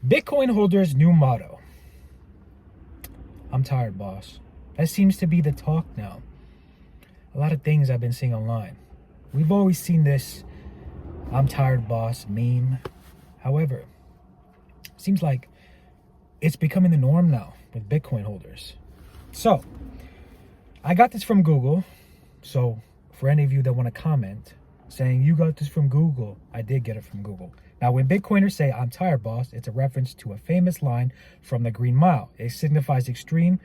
Bitcoin holders' new motto. I'm tired, boss. That seems to be the talk now. A lot of things I've been seeing online. We've always seen this I'm tired, boss meme. However, it seems like it's becoming the norm now with Bitcoin holders. So, I got this from Google. So, for any of you that want to comment saying you got this from Google, I did get it from Google. Now, when Bitcoiners say I'm tired, boss, it's a reference to a famous line from the Green Mile. It signifies extreme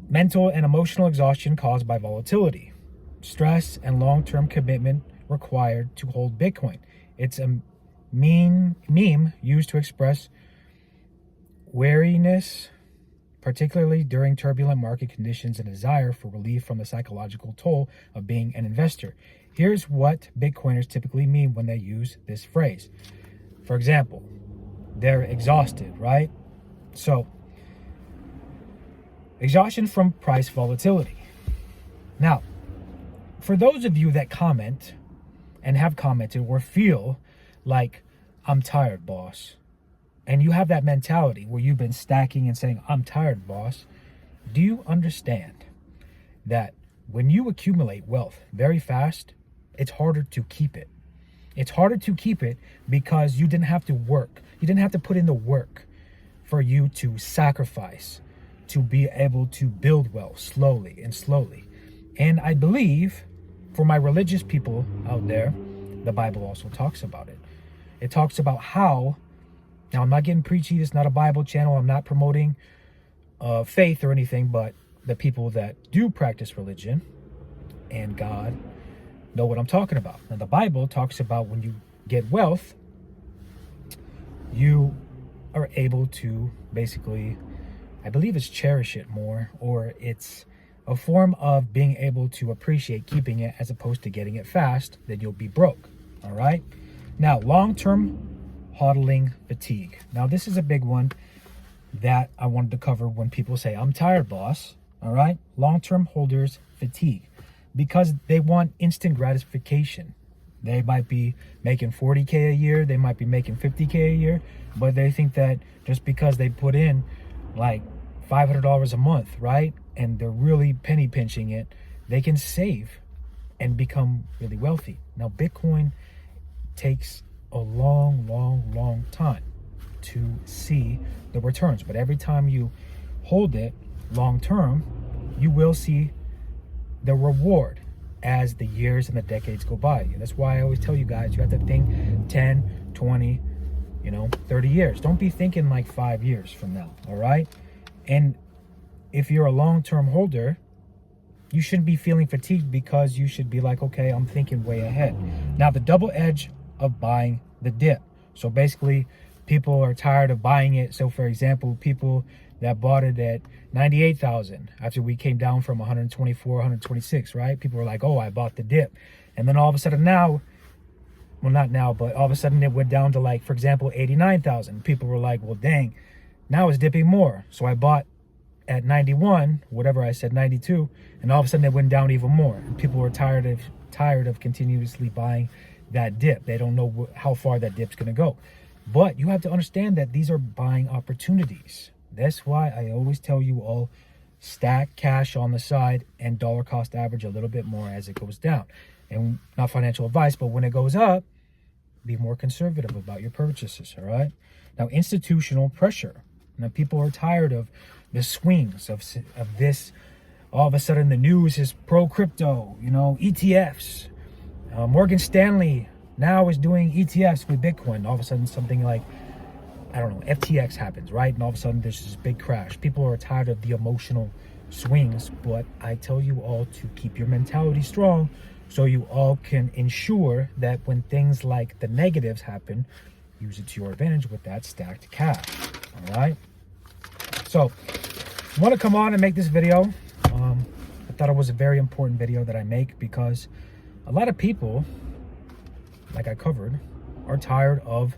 mental and emotional exhaustion caused by volatility, stress, and long-term commitment required to hold Bitcoin. It's a meme used to express weariness, particularly during turbulent market conditions, and desire for relief from the psychological toll of being an investor. Here's what Bitcoiners typically mean when they use this phrase. For example, they're exhausted, right? So, exhaustion from price volatility. Now, for those of you that comment and have commented or feel like I'm tired, boss, and you have that mentality where you've been stacking and saying, I'm tired, boss, do you understand that when you accumulate wealth very fast, it's harder to keep it? It's harder to keep it because you didn't have to work. You didn't have to put in the work for you to sacrifice, to be able to build wealth slowly and slowly. And I believe for my religious people out there, the Bible also talks about it. It talks about how, now I'm not getting preachy, it's not a Bible channel, I'm not promoting faith or anything, but the people that do practice religion and God know what I'm talking about. Now the Bible talks about when you get wealth, you are able to basically, I believe it's cherish it more, or it's a form of being able to appreciate keeping it as opposed to getting it fast, then you'll be broke. All right. Now, long-term hodling fatigue. Now, this is a big one that I wanted to cover when people say, I'm tired, boss. All right. Long-term holders fatigue because they want instant gratification. They might be making 40K a year. They might be making 50K a year, but they think that just because they put in like $500 a month, right? And they're really penny pinching it, they can save and become really wealthy. Now, Bitcoin takes a long time to see the returns. But every time you hold it long term, you will see the reward as the years and the decades go by. And that's why I always tell you guys, you have to think 10, 20, 30 years. Don't be thinking like 5 years from now, all right? And if you're a long-term holder, you shouldn't be feeling fatigued because you should be like, okay, I'm thinking way ahead. Now, the double edge of buying the dip. So basically, people are tired of buying it. So for example, people that bought it at 98,000 after we came down from 124, 126, right? People were like, oh, I bought the dip. And then all of a sudden now, well, not now, but all of a sudden it went down to like, for example, 89,000. People were like, well, dang, now it's dipping more. So I bought at 91, whatever I said, 92, and all of a sudden it went down even more. And people were tired of continuously buying that dip. They don't know how far that dip's going to go. But you have to understand that these are buying opportunities. That's why I always tell you all, stack cash on the side and dollar cost average a little bit more as it goes down. And not financial advice, but when it goes up, be more conservative about your purchases, all right? Now, institutional pressure. Now, people are tired of the swings of this. All of a sudden, the news is pro-crypto, ETFs. Morgan Stanley now is doing ETFs with Bitcoin. All of a sudden, something like, I don't know, FTX happens, right? And all of a sudden, there's this big crash. People are tired of the emotional swings, but I tell you all to keep your mentality strong so you all can ensure that when things like the negatives happen, use it to your advantage with that stacked cash, all right? So, I want to come on and make this video. I thought it was a very important video that I make because a lot of people, like I covered, are tired of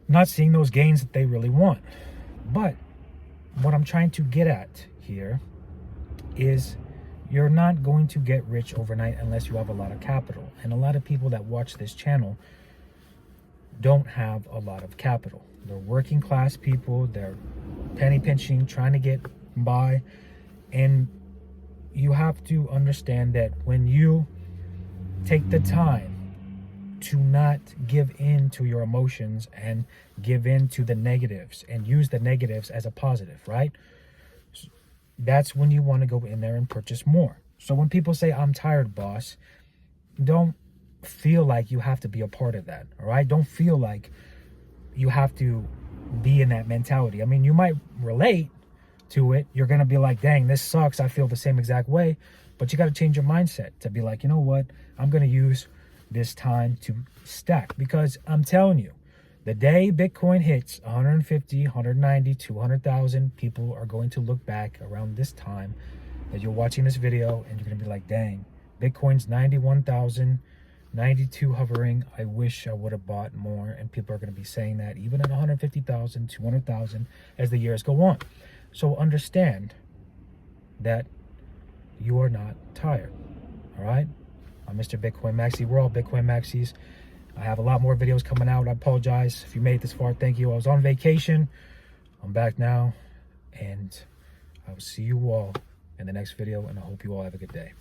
not seeing those gains that they really want. But what I'm trying to get at here is you're not going to get rich overnight unless you have a lot of capital. And a lot of people that watch this channel, don't have a lot of capital. They're working class people. They're penny pinching, trying to get by. And you have to understand that when you take the time to not give in to your emotions and give in to the negatives and use the negatives as a positive, right? That's when you want to go in there and purchase more. So when people say, I'm tired, boss, don't feel like you have to be a part of that, all right? Don't feel like you have to be in that mentality. I mean, you might relate to it. You're going to be like, dang, this sucks. I feel the same exact way. But you got to change your mindset to be like, you know what? I'm going to use this time to stack. Because I'm telling you, the day Bitcoin hits 150, 190, 200,000, people are going to look back around this time that you're watching this video and you're going to be like, dang, Bitcoin's 91,000, 92 hovering. I wish I would have bought more. And people are going to be saying that even at 150,000, 200,000 as the years go on. So understand that you are not tired. All right? I'm Mr. Bitcoin Maxi. We're all Bitcoin Maxis. I have a lot more videos coming out. I apologize if you made it this far. Thank you. I was on vacation. I'm back now. And I will see you all in the next video. And I hope you all have a good day.